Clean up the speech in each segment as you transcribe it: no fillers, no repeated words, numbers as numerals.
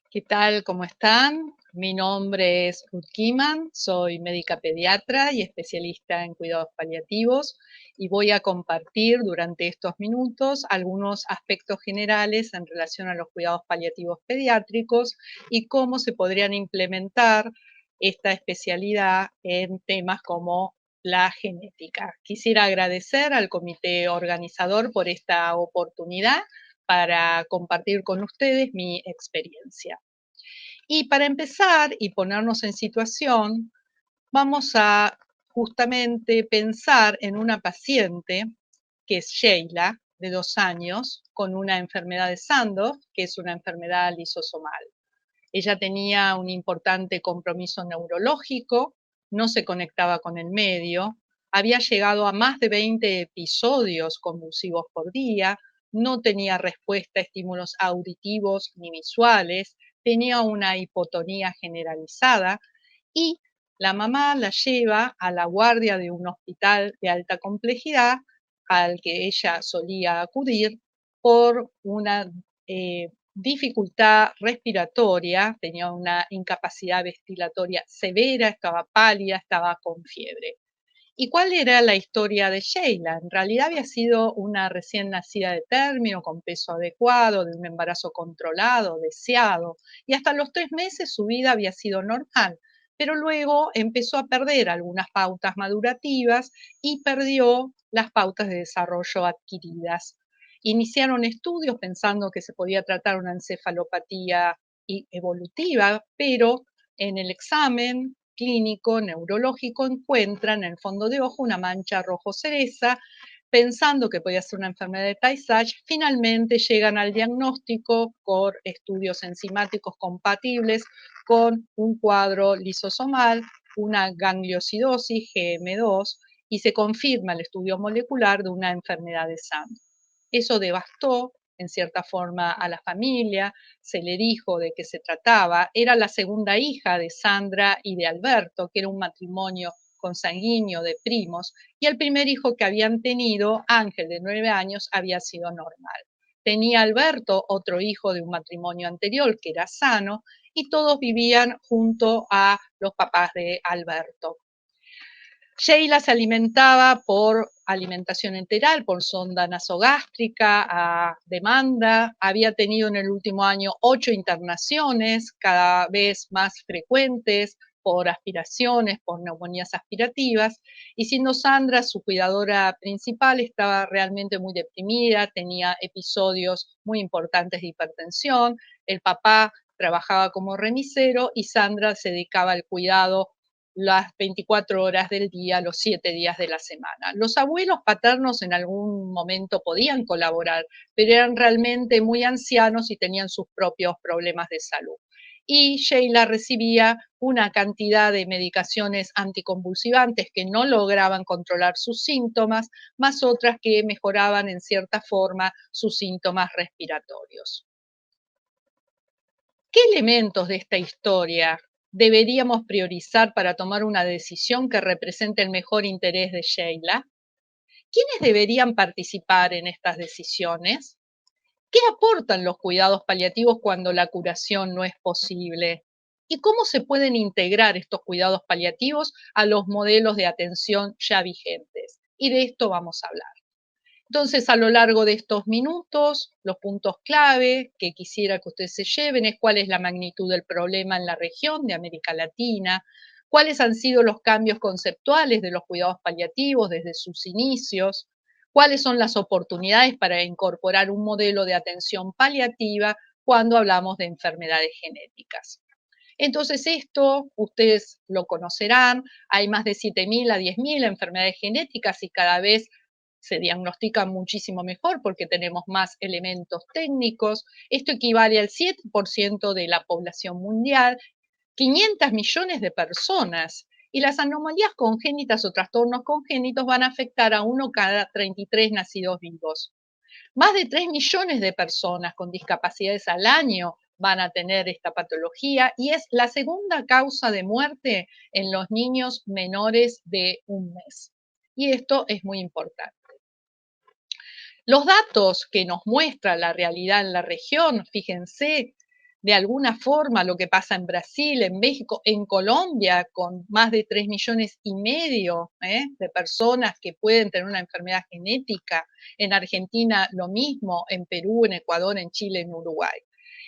¿Qué tal? ¿Cómo están? Mi nombre es Ruth Kiman, soy médica pediatra y especialista en cuidados paliativos y voy a compartir durante estos minutos algunos aspectos generales en relación a los cuidados paliativos pediátricos y cómo se podrían implementar esta especialidad en temas como la genética. Quisiera agradecer al comité organizador por esta oportunidad para compartir con ustedes mi experiencia. Y para empezar y ponernos en situación, vamos a justamente pensar en una paciente que es Sheila, de 2 años, con una enfermedad de Sandoz, que es una enfermedad lisosomal. Ella tenía un importante compromiso neurológico, no se conectaba con el medio, había llegado a más de 20 episodios convulsivos por día, no tenía respuesta a estímulos auditivos ni visuales, tenía una hipotonía generalizada y la mamá la lleva a la guardia de un hospital de alta complejidad al que ella solía acudir por una dificultad respiratoria, tenía una incapacidad ventilatoria severa, estaba pálida, estaba con fiebre. ¿Y cuál era la historia de Sheila? En realidad había sido una recién nacida de término, con peso adecuado, de un embarazo controlado, deseado, y hasta los 3 meses su vida había sido normal, pero luego empezó a perder algunas pautas madurativas y perdió las pautas de desarrollo adquiridas. Iniciaron estudios pensando que se podía tratar una encefalopatía evolutiva, pero en el examen clínico neurológico encuentran en el fondo de ojo una mancha rojo cereza, pensando que podía ser una enfermedad de Tay-Sachs. Finalmente llegan al diagnóstico por estudios enzimáticos compatibles con un cuadro lisosomal, una gangliosidosis GM2, y se confirma el estudio molecular de una enfermedad de Sandoz. Eso devastó en cierta forma a la familia, se le dijo de qué se trataba. Era la segunda hija de Sandra y de Alberto, que era un matrimonio consanguíneo de primos, y el primer hijo que habían tenido, Ángel, de 9 años, había sido normal. Tenía Alberto otro hijo de un matrimonio anterior que era sano, y todos vivían junto a los papás de Alberto. Sheila se alimentaba por alimentación enteral, por sonda nasogástrica a demanda. Había tenido en el último año 8 internaciones, cada vez más frecuentes, por aspiraciones, por neumonías aspirativas. Y siendo Sandra su cuidadora principal, estaba realmente muy deprimida, tenía episodios muy importantes de hipertensión. El papá trabajaba como remisero y Sandra se dedicaba al cuidado las 24 horas del día, los 7 días de la semana. Los abuelos paternos en algún momento podían colaborar, pero eran realmente muy ancianos y tenían sus propios problemas de salud. Y Sheila recibía una cantidad de medicaciones anticonvulsivantes que no lograban controlar sus síntomas, más otras que mejoraban en cierta forma sus síntomas respiratorios. ¿Qué elementos de esta historia deberíamos priorizar para tomar una decisión que represente el mejor interés de Sheila? ¿Quiénes deberían participar en estas decisiones? ¿Qué aportan los cuidados paliativos cuando la curación no es posible? ¿Y cómo se pueden integrar estos cuidados paliativos a los modelos de atención ya vigentes? Y de esto vamos a hablar. Entonces, a lo largo de estos minutos, los puntos clave que quisiera que ustedes se lleven es cuál es la magnitud del problema en la región de América Latina, cuáles han sido los cambios conceptuales de los cuidados paliativos desde sus inicios, cuáles son las oportunidades para incorporar un modelo de atención paliativa cuando hablamos de enfermedades genéticas. Entonces, esto ustedes lo conocerán, hay más de 7.000 a 10.000 enfermedades genéticas y cada vez se diagnostican muchísimo mejor porque tenemos más elementos técnicos. Esto equivale al 7% de la población mundial, 500 millones de personas. Y las anomalías congénitas o trastornos congénitos van a afectar a uno cada 33 nacidos vivos. Más de 3 millones de personas con discapacidades al año van a tener esta patología y es la segunda causa de muerte en los niños menores de 1 mes. Y esto es muy importante. Los datos que nos muestra la realidad en la región, fíjense, de alguna forma lo que pasa en Brasil, en México, en Colombia, con más de 3,5 millones de personas que pueden tener una enfermedad genética, en Argentina lo mismo, en Perú, en Ecuador, en Chile, en Uruguay.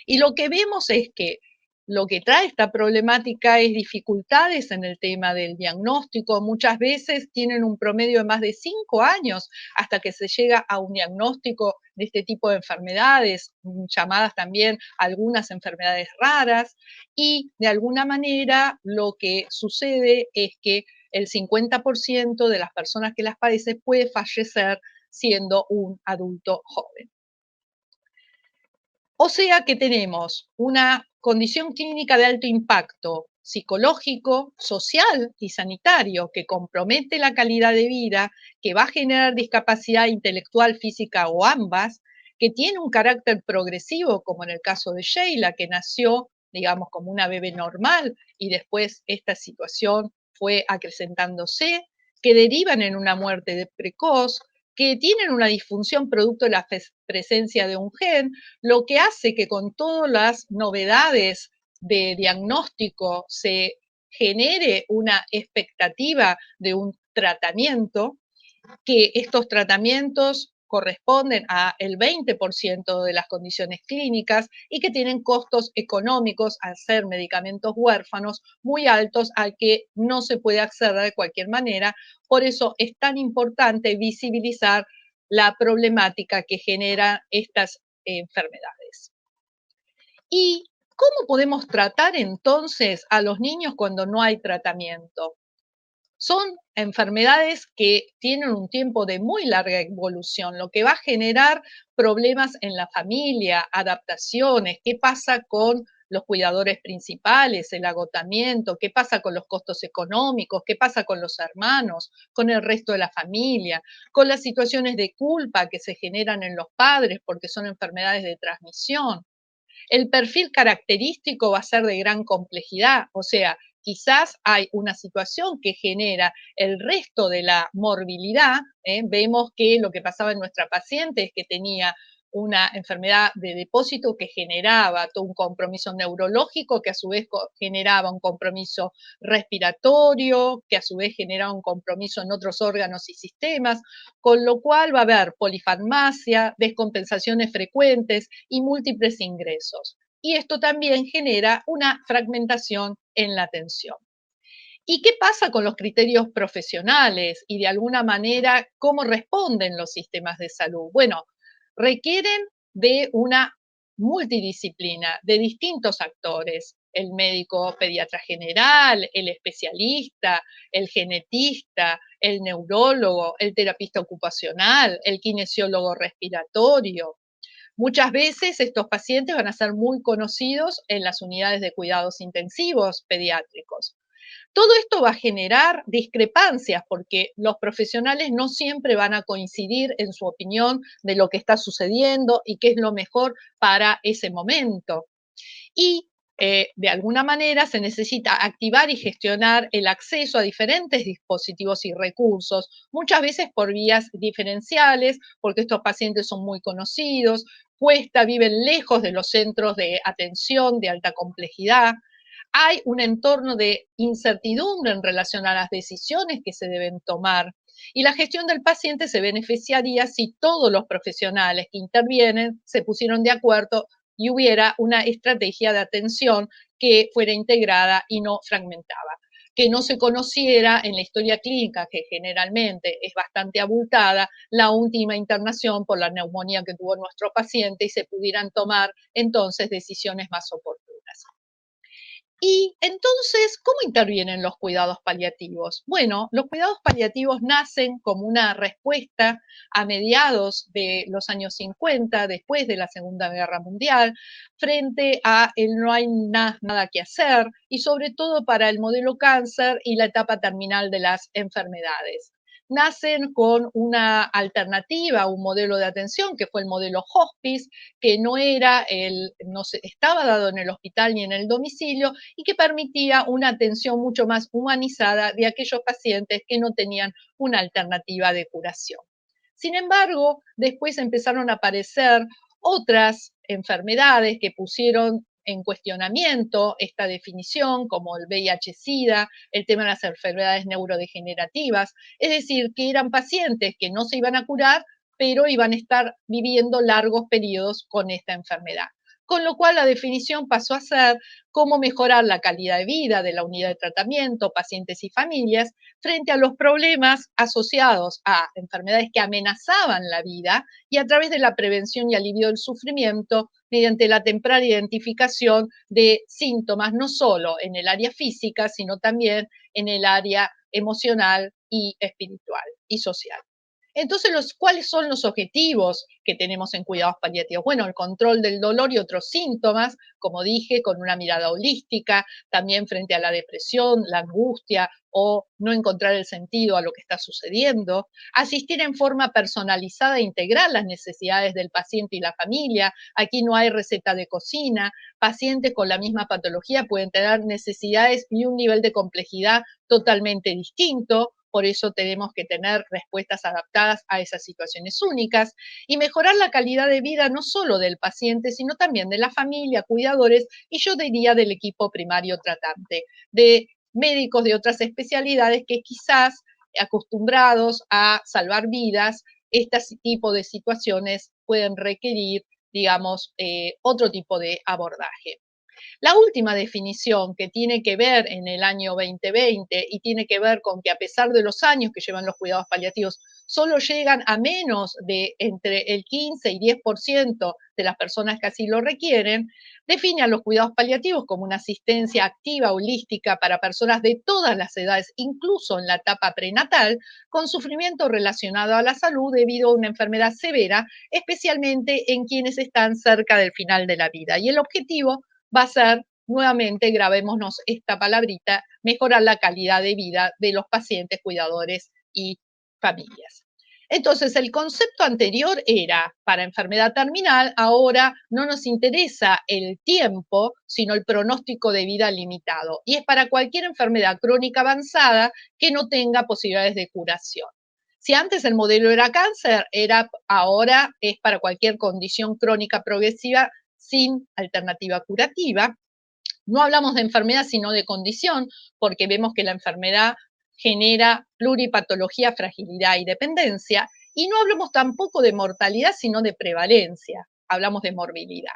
Y lo que vemos es que lo que trae esta problemática es dificultades en el tema del diagnóstico. Muchas veces tienen un promedio de más de 5 años hasta que se llega a un diagnóstico de este tipo de enfermedades, llamadas también algunas enfermedades raras, y de alguna manera lo que sucede es que el 50% de las personas que las padecen puede fallecer siendo un adulto joven. O sea que tenemos una condición clínica de alto impacto psicológico, social y sanitario que compromete la calidad de vida, que va a generar discapacidad intelectual, física o ambas, que tiene un carácter progresivo, como en el caso de Sheila, que nació, digamos, como una bebé normal y después esta situación fue acrecentándose, que derivan en una muerte precoz, que tienen una disfunción producto de la presencia de un gen, lo que hace que con todas las novedades de diagnóstico se genere una expectativa de un tratamiento, que estos tratamientos corresponden a el 20% de las condiciones clínicas y que tienen costos económicos al ser medicamentos huérfanos muy altos al que no se puede acceder de cualquier manera. Por eso es tan importante visibilizar la problemática que generan estas enfermedades. ¿Y cómo podemos tratar entonces a los niños cuando no hay tratamiento? Son enfermedades que tienen un tiempo de muy larga evolución, lo que va a generar problemas en la familia, adaptaciones, qué pasa con los cuidadores principales, el agotamiento, qué pasa con los costos económicos, qué pasa con los hermanos, con el resto de la familia, con las situaciones de culpa que se generan en los padres porque son enfermedades de transmisión. El perfil característico va a ser de gran complejidad, o sea, quizás hay una situación que genera el resto de la morbilidad. Vemos que lo que pasaba en nuestra paciente es que tenía una enfermedad de depósito que generaba todo un compromiso neurológico, que a su vez generaba un compromiso respiratorio, que a su vez generaba un compromiso en otros órganos y sistemas, con lo cual va a haber polifarmacia, descompensaciones frecuentes y múltiples ingresos. Y esto también genera una fragmentación en la atención. ¿Y qué pasa con los criterios profesionales y de alguna manera cómo responden los sistemas de salud? Bueno, requieren de una multidisciplina de distintos actores, el médico pediatra general, el especialista, el genetista, el neurólogo, el terapista ocupacional, el kinesiólogo respiratorio. Muchas veces estos pacientes van a ser muy conocidos en las unidades de cuidados intensivos pediátricos. Todo esto va a generar discrepancias porque los profesionales no siempre van a coincidir en su opinión de lo que está sucediendo y qué es lo mejor para ese momento. Y de alguna manera se necesita activar y gestionar el acceso a diferentes dispositivos y recursos, muchas veces por vías diferenciales, porque estos pacientes son muy conocidos, viven lejos de los centros de atención de alta complejidad. Hay un entorno de incertidumbre en relación a las decisiones que se deben tomar. Y la gestión del paciente se beneficiaría si todos los profesionales que intervienen se pusieron de acuerdo y hubiera una estrategia de atención que fuera integrada y no fragmentaba. Que no se conociera en la historia clínica, que generalmente es bastante abultada, la última internación por la neumonía que tuvo nuestro paciente y se pudieran tomar entonces decisiones más oportunas. Y entonces, ¿cómo intervienen los cuidados paliativos? Bueno, los cuidados paliativos nacen como una respuesta a mediados de los años 50, después de la Segunda Guerra Mundial, frente a el no hay nada que hacer y sobre todo para el modelo cáncer y la etapa terminal de las enfermedades. Nacen con una alternativa, un modelo de atención que fue el modelo hospice, que no estaba dado en el hospital ni en el domicilio y que permitía una atención mucho más humanizada de aquellos pacientes que no tenían una alternativa de curación. Sin embargo, después empezaron a aparecer otras enfermedades que pusieron en cuestionamiento esta definición, como el VIH-Sida, el tema de las enfermedades neurodegenerativas, es decir, que eran pacientes que no se iban a curar, pero iban a estar viviendo largos periodos con esta enfermedad. Con lo cual la definición pasó a ser cómo mejorar la calidad de vida de la unidad de tratamiento, pacientes y familias, frente a los problemas asociados a enfermedades que amenazaban la vida y a través de la prevención y alivio del sufrimiento mediante la temprana identificación de síntomas, no solo en el área física, sino también en el área emocional y espiritual y social. Entonces, ¿cuáles son los objetivos que tenemos en cuidados paliativos? Bueno, el control del dolor y otros síntomas, como dije, con una mirada holística, también frente a la depresión, la angustia o no encontrar el sentido a lo que está sucediendo, asistir en forma personalizada e integral las necesidades del paciente y la familia. Aquí no hay receta de cocina, pacientes con la misma patología pueden tener necesidades y un nivel de complejidad totalmente distinto. Por eso tenemos que tener respuestas adaptadas a esas situaciones únicas y mejorar la calidad de vida no solo del paciente, sino también de la familia, cuidadores y yo diría del equipo primario tratante, de médicos de otras especialidades que quizás acostumbrados a salvar vidas, este tipo de situaciones pueden requerir, digamos, otro tipo de abordaje. La última definición que tiene que ver en el año 2020 y tiene que ver con que a pesar de los años que llevan los cuidados paliativos, solo llegan a menos de entre el 15 y 10% de las personas que así lo requieren, define a los cuidados paliativos como una asistencia activa holística para personas de todas las edades, incluso en la etapa prenatal, con sufrimiento relacionado a la salud debido a una enfermedad severa, especialmente en quienes están cerca del final de la vida. Y el objetivo va a ser, nuevamente, grabémonos esta palabrita, mejorar la calidad de vida de los pacientes, cuidadores y familias. Entonces, el concepto anterior era para enfermedad terminal, ahora no nos interesa el tiempo, sino el pronóstico de vida limitado. Y es para cualquier enfermedad crónica avanzada que no tenga posibilidades de curación. Si antes el modelo era cáncer, ahora es para cualquier condición crónica progresiva sin alternativa curativa. No hablamos de enfermedad, sino de condición, porque vemos que la enfermedad genera pluripatología, fragilidad y dependencia. Y no hablamos tampoco de mortalidad, sino de prevalencia. Hablamos de morbilidad.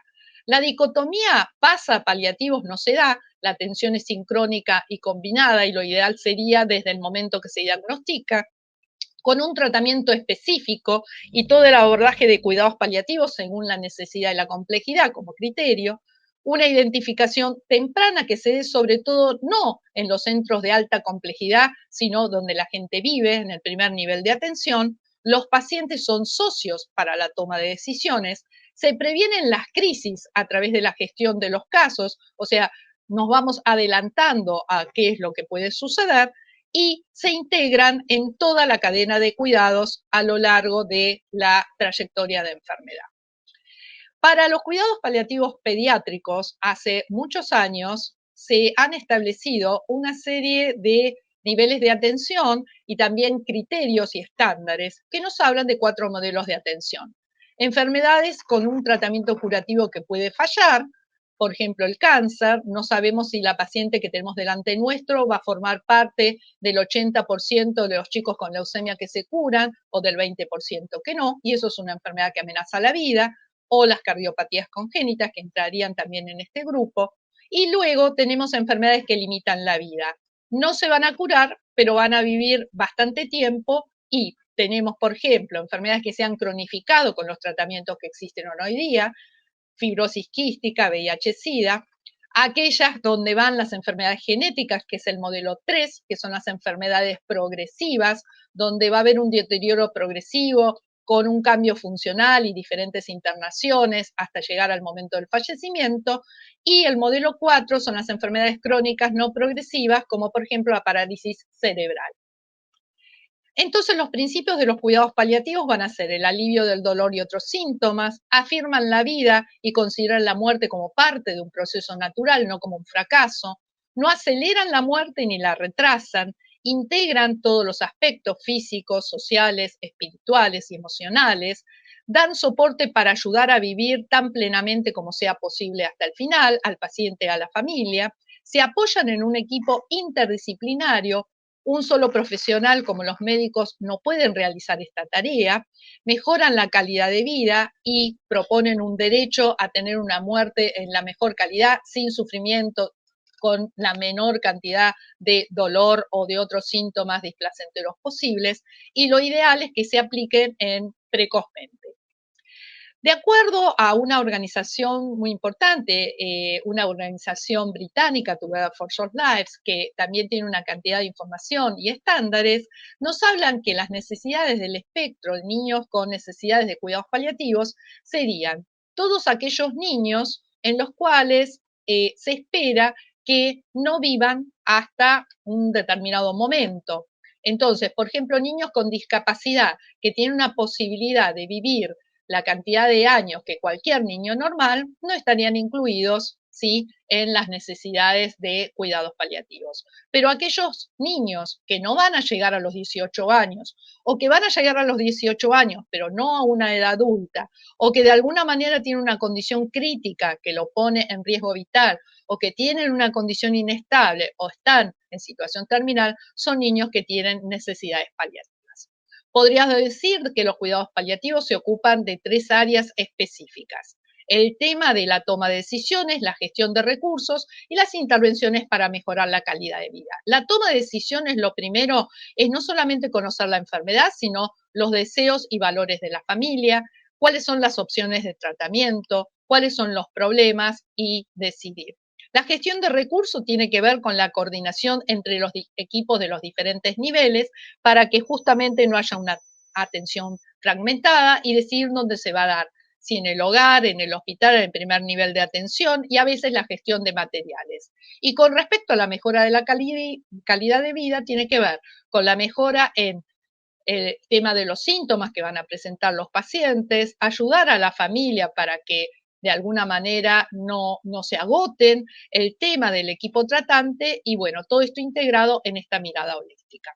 La dicotomía pasa-paliativos no se da, la atención es sincrónica y combinada y lo ideal sería desde el momento que se diagnostica, con un tratamiento específico y todo el abordaje de cuidados paliativos según la necesidad y la complejidad como criterio, una identificación temprana que se dé sobre todo no en los centros de alta complejidad, sino donde la gente vive, en el primer nivel de atención. Los pacientes son socios para la toma de decisiones, se previenen las crisis a través de la gestión de los casos, o sea, nos vamos adelantando a qué es lo que puede suceder y se integran en toda la cadena de cuidados a lo largo de la trayectoria de enfermedad. Para los cuidados paliativos pediátricos, hace muchos años se han establecido una serie de niveles de atención y también criterios y estándares que nos hablan de 4 modelos de atención. Enfermedades con un tratamiento curativo que puede fallar, por ejemplo, el cáncer, no sabemos si la paciente que tenemos delante nuestro va a formar parte del 80% de los chicos con leucemia que se curan o del 20% que no, y eso es una enfermedad que amenaza la vida, o las cardiopatías congénitas que entrarían también en este grupo. Y luego tenemos enfermedades que limitan la vida. No se van a curar, pero van a vivir bastante tiempo y tenemos, por ejemplo, enfermedades que se han cronificado con los tratamientos que existen hoy día, fibrosis quística, VIH-Sida, aquellas donde van las enfermedades genéticas, que es el modelo 3, que son las enfermedades progresivas, donde va a haber un deterioro progresivo con un cambio funcional y diferentes internaciones hasta llegar al momento del fallecimiento. Y el modelo 4 son las enfermedades crónicas no progresivas, como por ejemplo la parálisis cerebral. Entonces, los principios de los cuidados paliativos van a ser el alivio del dolor y otros síntomas, afirman la vida y consideran la muerte como parte de un proceso natural, no como un fracaso, no aceleran la muerte ni la retrasan, integran todos los aspectos físicos, sociales, espirituales y emocionales, dan soporte para ayudar a vivir tan plenamente como sea posible hasta el final, al paciente y a la familia, se apoyan en un equipo interdisciplinario. Un solo profesional como los médicos no pueden realizar esta tarea, mejoran la calidad de vida y proponen un derecho a tener una muerte en la mejor calidad, sin sufrimiento, con la menor cantidad de dolor o de otros síntomas displacenteros posibles, y lo ideal es que se apliquen precozmente. De acuerdo a una organización muy importante, una organización británica, Together for Short Lives, que también tiene una cantidad de información y estándares, nos hablan que las necesidades del espectro de niños con necesidades de cuidados paliativos serían todos aquellos niños en los cuales se espera que no vivan hasta un determinado momento. Entonces, por ejemplo, niños con discapacidad que tienen una posibilidad de vivir la cantidad de años que cualquier niño normal, no estarían incluidos, ¿sí?, en las necesidades de cuidados paliativos. Pero aquellos niños que no van a llegar a los 18 años, o que van a llegar a los 18 años, pero no a una edad adulta, o que de alguna manera tienen una condición crítica que lo pone en riesgo vital, o que tienen una condición inestable, o están en situación terminal, son niños que tienen necesidades paliativas. Podrías decir que los cuidados paliativos se ocupan de 3 áreas específicas: el tema de la toma de decisiones, la gestión de recursos y las intervenciones para mejorar la calidad de vida. La toma de decisiones, lo primero, es no solamente conocer la enfermedad, sino los deseos y valores de la familia, cuáles son las opciones de tratamiento, cuáles son los problemas y decidir. La gestión de recursos tiene que ver con la coordinación entre los equipos de los diferentes niveles para que justamente no haya una atención fragmentada y decidir dónde se va a dar, si en el hogar, en el hospital, en el primer nivel de atención, y a veces la gestión de materiales. Y con respecto a la mejora de la calidad de vida, tiene que ver con la mejora en el tema de los síntomas que van a presentar los pacientes, ayudar a la familia para que de alguna manera no se agoten, el tema del equipo tratante y bueno, todo esto integrado en esta mirada holística.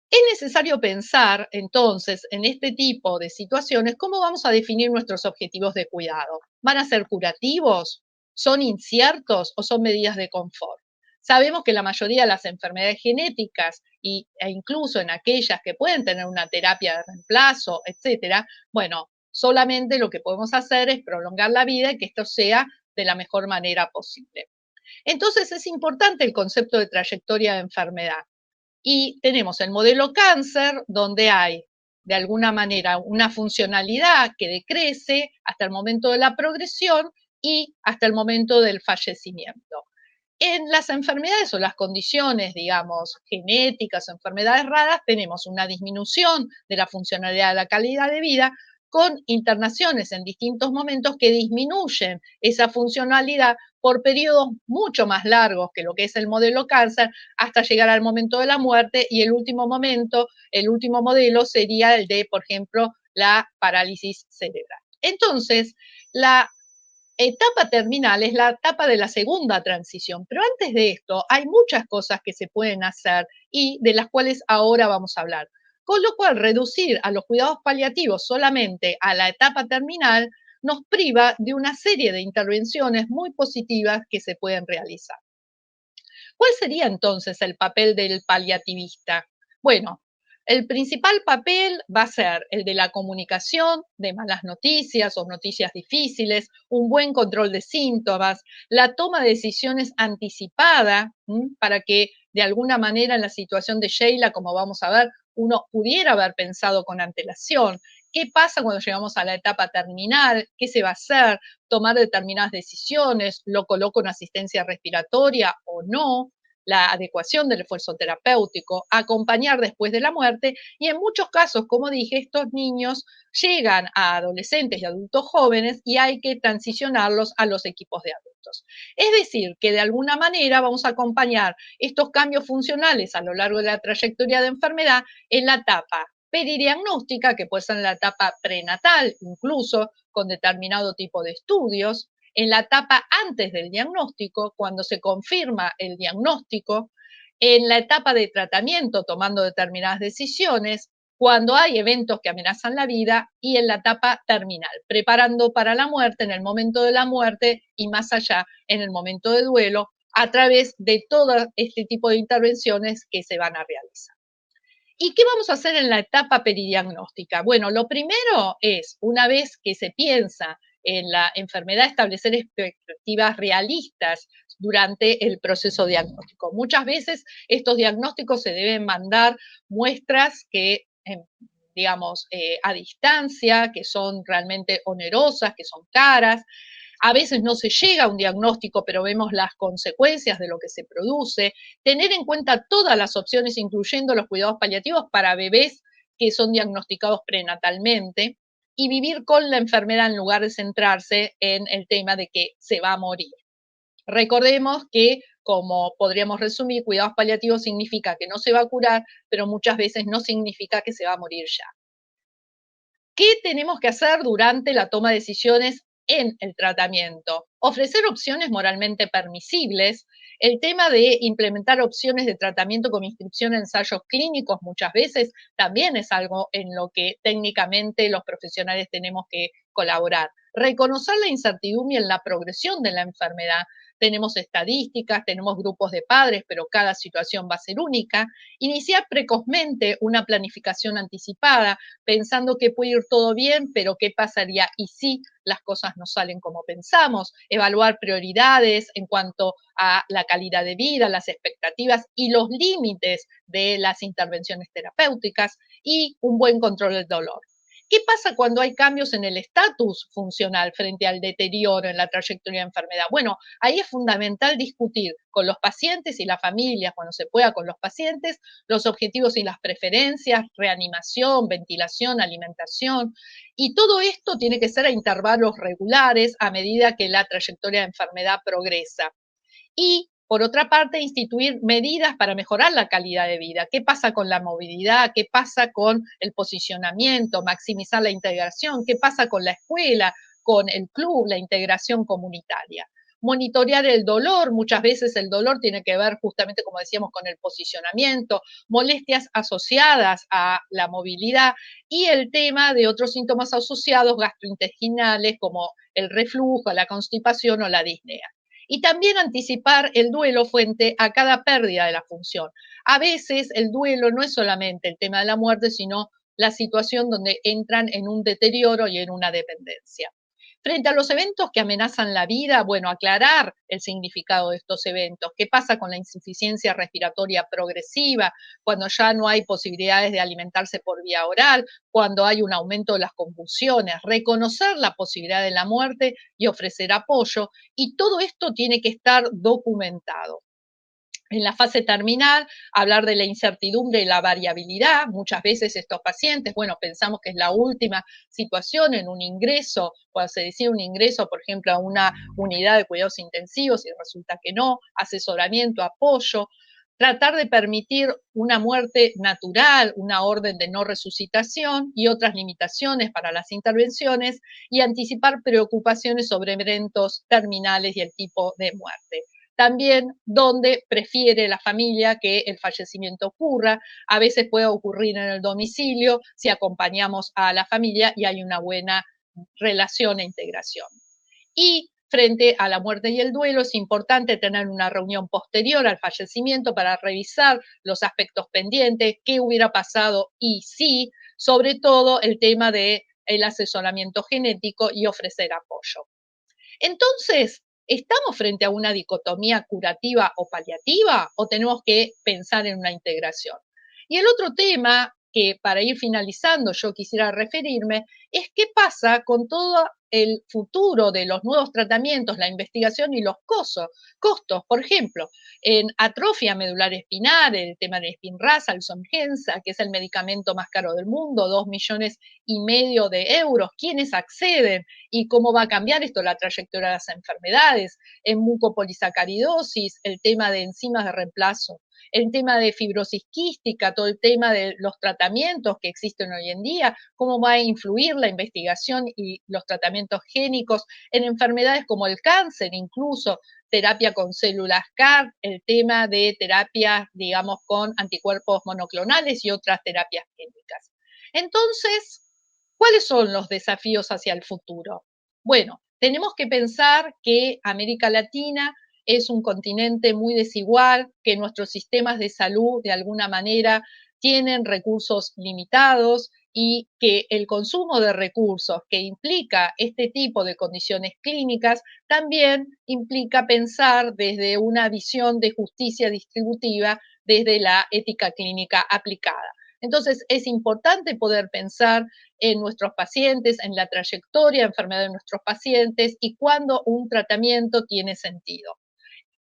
Es necesario pensar entonces en este tipo de situaciones cómo vamos a definir nuestros objetivos de cuidado. ¿Van a ser curativos? ¿Son inciertos o son medidas de confort? Sabemos que la mayoría de las enfermedades genéticas e incluso en aquellas que pueden tener una terapia de reemplazo, etcétera, bueno, solamente lo que podemos hacer es prolongar la vida y que esto sea de la mejor manera posible. Entonces es importante el concepto de trayectoria de enfermedad. Y tenemos el modelo cáncer, donde hay de alguna manera una funcionalidad que decrece hasta el momento de la progresión y hasta el momento del fallecimiento. En las enfermedades o las condiciones, digamos, genéticas o enfermedades raras, tenemos una disminución de la funcionalidad de la calidad de vida con internaciones en distintos momentos que disminuyen esa funcionalidad por periodos mucho más largos que lo que es el modelo cáncer, hasta llegar al momento de la muerte, y el último momento, el último modelo sería el de, por ejemplo, la parálisis cerebral. Entonces, la etapa terminal es la etapa de la segunda transición, pero antes de esto hay muchas cosas que se pueden hacer y de las cuales ahora vamos a hablar. Con lo cual, reducir a los cuidados paliativos solamente a la etapa terminal nos priva de una serie de intervenciones muy positivas que se pueden realizar. ¿Cuál sería entonces el papel del paliativista? Bueno, el principal papel va a ser el de la comunicación de malas noticias o noticias difíciles, un buen control de síntomas, la toma de decisiones anticipada, para que de alguna manera en la situación de Sheila, como vamos a ver, uno pudiera haber pensado con antelación. ¿Qué pasa cuando llegamos a la etapa terminal? ¿Qué se va a hacer? Tomar determinadas decisiones, lo coloco en asistencia respiratoria o no, la adecuación del esfuerzo terapéutico, acompañar después de la muerte, y en muchos casos, como dije, estos niños llegan a adolescentes y adultos jóvenes y hay que transicionarlos a los equipos de adultos. Es decir, que de alguna manera vamos a acompañar estos cambios funcionales a lo largo de la trayectoria de enfermedad en la etapa peridiagnóstica, que puede ser en la etapa prenatal, incluso con determinado tipo de estudios, en la etapa antes del diagnóstico, cuando se confirma el diagnóstico, en la etapa de tratamiento, tomando determinadas decisiones, cuando hay eventos que amenazan la vida y en la etapa terminal, preparando para la muerte, en el momento de la muerte y más allá, en el momento de duelo, a través de todo este tipo de intervenciones que se van a realizar. ¿Y qué vamos a hacer en la etapa peridiagnóstica? Bueno, lo primero es, una vez que se piensa en la enfermedad, establecer expectativas realistas durante el proceso diagnóstico. Muchas veces estos diagnósticos se deben mandar muestras que, digamos, a distancia, que son realmente onerosas, que son caras. A veces no se llega a un diagnóstico, pero vemos las consecuencias de lo que se produce. Tener en cuenta todas las opciones, incluyendo los cuidados paliativos para bebés que son diagnosticados prenatalmente, y vivir con la enfermedad en lugar de centrarse en el tema de que se va a morir. Recordemos que, como podríamos resumir, cuidados paliativos significa que no se va a curar, pero muchas veces no significa que se va a morir ya. ¿Qué tenemos que hacer durante la toma de decisiones en el tratamiento? Ofrecer opciones moralmente permisibles. El tema de implementar opciones de tratamiento con inscripción en ensayos clínicos muchas veces también es algo en lo que técnicamente los profesionales tenemos que colaborar. Reconocer la incertidumbre en la progresión de la enfermedad. Tenemos estadísticas, tenemos grupos de padres, pero cada situación va a ser única. Iniciar precozmente una planificación anticipada, pensando que puede ir todo bien, pero qué pasaría y si las cosas no salen como pensamos, evaluar prioridades en cuanto a la calidad de vida, las expectativas y los límites de las intervenciones terapéuticas y un buen control del dolor. ¿Qué pasa cuando hay cambios en el estatus funcional frente al deterioro en la trayectoria de enfermedad? Bueno, ahí es fundamental discutir con los pacientes y la familia, cuando se pueda con los pacientes, los objetivos y las preferencias, reanimación, ventilación, alimentación, y todo esto tiene que ser a intervalos regulares a medida que la trayectoria de enfermedad progresa. Y, por otra parte, instituir medidas para mejorar la calidad de vida. ¿Qué pasa con la movilidad? ¿Qué pasa con el posicionamiento? Maximizar la integración. ¿Qué pasa con la escuela, con el club, la integración comunitaria? Monitorear el dolor, muchas veces el dolor tiene que ver justamente, como decíamos, con el posicionamiento, molestias asociadas a la movilidad y el tema de otros síntomas asociados gastrointestinales como el reflujo, la constipación o la disnea. Y también anticipar el duelo frente a cada pérdida de la función. A veces el duelo no es solamente el tema de la muerte, sino la situación donde entran en un deterioro y en una dependencia. Frente a los eventos que amenazan la vida, bueno, aclarar el significado de estos eventos. ¿Qué pasa con la insuficiencia respiratoria progresiva? Cuando ya no hay posibilidades de alimentarse por vía oral, cuando hay un aumento de las convulsiones, reconocer la posibilidad de la muerte y ofrecer apoyo. Y todo esto tiene que estar documentado. En la fase terminal, hablar de la incertidumbre y la variabilidad. Muchas veces estos pacientes, bueno, pensamos que es la última situación en un ingreso, cuando se decide un ingreso, por ejemplo, a una unidad de cuidados intensivos y resulta que no, asesoramiento, apoyo, tratar de permitir una muerte natural, una orden de no resucitación y otras limitaciones para las intervenciones y anticipar preocupaciones sobre eventos terminales y el tipo de muerte. También donde prefiere la familia que el fallecimiento ocurra. A veces puede ocurrir en el domicilio si acompañamos a la familia y hay una buena relación e integración. Y frente a la muerte y el duelo, es importante tener una reunión posterior al fallecimiento para revisar los aspectos pendientes, qué hubiera pasado y si, sobre todo el tema del asesoramiento genético y ofrecer apoyo. Entonces, ¿estamos frente a una dicotomía curativa o paliativa o tenemos que pensar en una integración? Y el otro tema que para ir finalizando yo quisiera referirme es qué pasa con todo el futuro de los nuevos tratamientos, la investigación y los costos. Por ejemplo, en atrofia medular espinal, el tema de Spinraza, el Songenza, que es el medicamento más caro del mundo, 2,5 millones de euros. ¿Quiénes acceden? ¿Y cómo va a cambiar esto la trayectoria de las enfermedades? En mucopolisacaridosis, el tema de enzimas de reemplazo, el tema de fibrosis quística, todo el tema de los tratamientos que existen hoy en día, cómo va a influir la investigación y los tratamientos génicos en enfermedades como el cáncer, incluso terapia con células CAR, el tema de terapias, digamos, con anticuerpos monoclonales y otras terapias génicas. Entonces, ¿cuáles son los desafíos hacia el futuro? Bueno, tenemos que pensar que América Latina es un continente muy desigual, que nuestros sistemas de salud de alguna manera tienen recursos limitados y que el consumo de recursos que implica este tipo de condiciones clínicas también implica pensar desde una visión de justicia distributiva, desde la ética clínica aplicada. Entonces, es importante poder pensar en nuestros pacientes, en la trayectoria de enfermedad de nuestros pacientes y cuándo un tratamiento tiene sentido.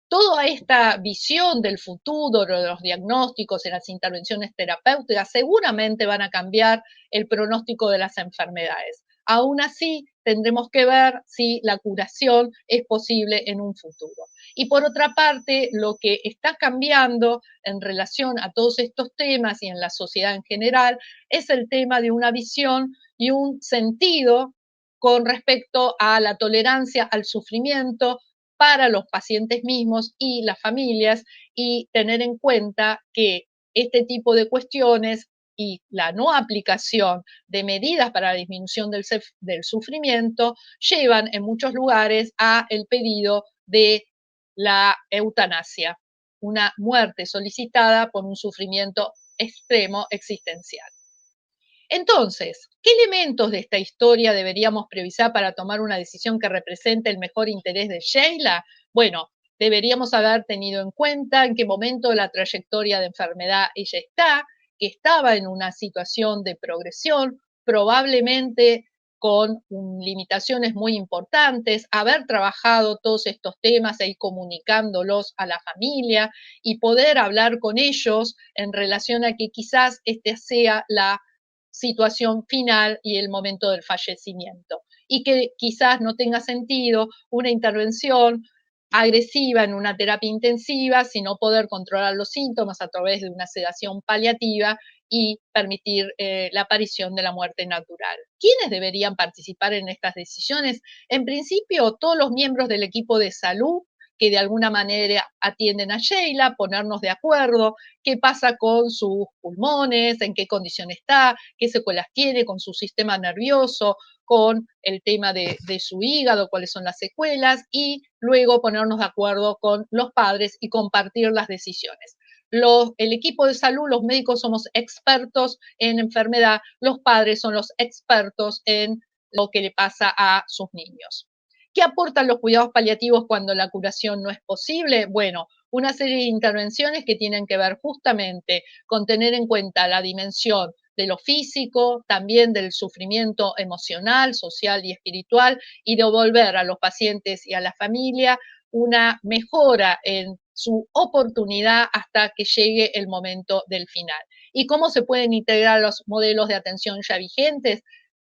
Toda esta visión del futuro, de los diagnósticos y las intervenciones terapéuticas, seguramente van a cambiar el pronóstico de las enfermedades. Aún así, tendremos que ver si la curación es posible en un futuro. Y por otra parte, lo que está cambiando en relación a todos estos temas y en la sociedad en general es el tema de una visión y un sentido con respecto a la tolerancia al sufrimiento, para los pacientes mismos y las familias, y tener en cuenta que este tipo de cuestiones y la no aplicación de medidas para la disminución del sufrimiento llevan en muchos lugares a el pedido de la eutanasia, una muerte solicitada por un sufrimiento extremo existencial. Entonces, ¿qué elementos de esta historia deberíamos previsar para tomar una decisión que represente el mejor interés de Sheila? Bueno, deberíamos haber tenido en cuenta en qué momento de la trayectoria de enfermedad ella está, que estaba en una situación de progresión, probablemente con limitaciones muy importantes, haber trabajado todos estos temas e ir comunicándolos a la familia y poder hablar con ellos en relación a que quizás esta sea la situación final y el momento del fallecimiento. Y que quizás no tenga sentido una intervención agresiva en una terapia intensiva, sino poder controlar los síntomas a través de una sedación paliativa y permitir la aparición de la muerte natural. ¿Quiénes deberían participar en estas decisiones? En principio, todos los miembros del equipo de salud que de alguna manera atienden a Sheila, ponernos de acuerdo, qué pasa con sus pulmones, en qué condición está, qué secuelas tiene con su sistema nervioso, con el tema de su hígado, cuáles son las secuelas, y luego ponernos de acuerdo con los padres y compartir las decisiones. El equipo de salud, los médicos somos expertos en enfermedad, los padres son los expertos en lo que le pasa a sus niños. ¿Qué aportan los cuidados paliativos cuando la curación no es posible? Bueno, una serie de intervenciones que tienen que ver justamente con tener en cuenta la dimensión de lo físico, también del sufrimiento emocional, social y espiritual, y devolver a los pacientes y a la familia una mejora en su oportunidad hasta que llegue el momento del final. ¿Y cómo se pueden integrar los modelos de atención ya vigentes?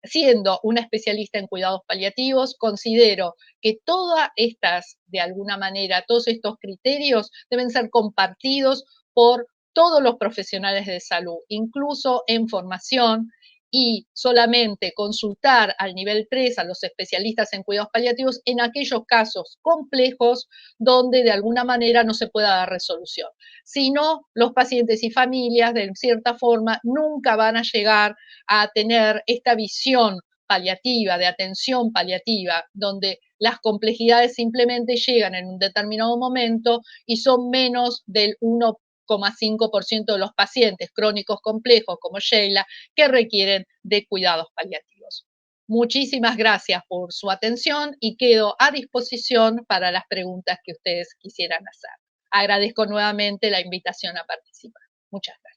Siendo una especialista en cuidados paliativos, considero que todas estas, de alguna manera, todos estos criterios deben ser compartidos por todos los profesionales de salud, incluso en formación, y solamente consultar al nivel 3 a los especialistas en cuidados paliativos en aquellos casos complejos donde de alguna manera no se pueda dar resolución. Si no, los pacientes y familias, de cierta forma, nunca van a llegar a tener esta visión paliativa, de atención paliativa, donde las complejidades simplemente llegan en un determinado momento y son menos del 1,5% de los pacientes crónicos complejos como Sheila que requieren de cuidados paliativos. Muchísimas gracias por su atención y quedo a disposición para las preguntas que ustedes quisieran hacer. Agradezco nuevamente la invitación a participar. Muchas gracias.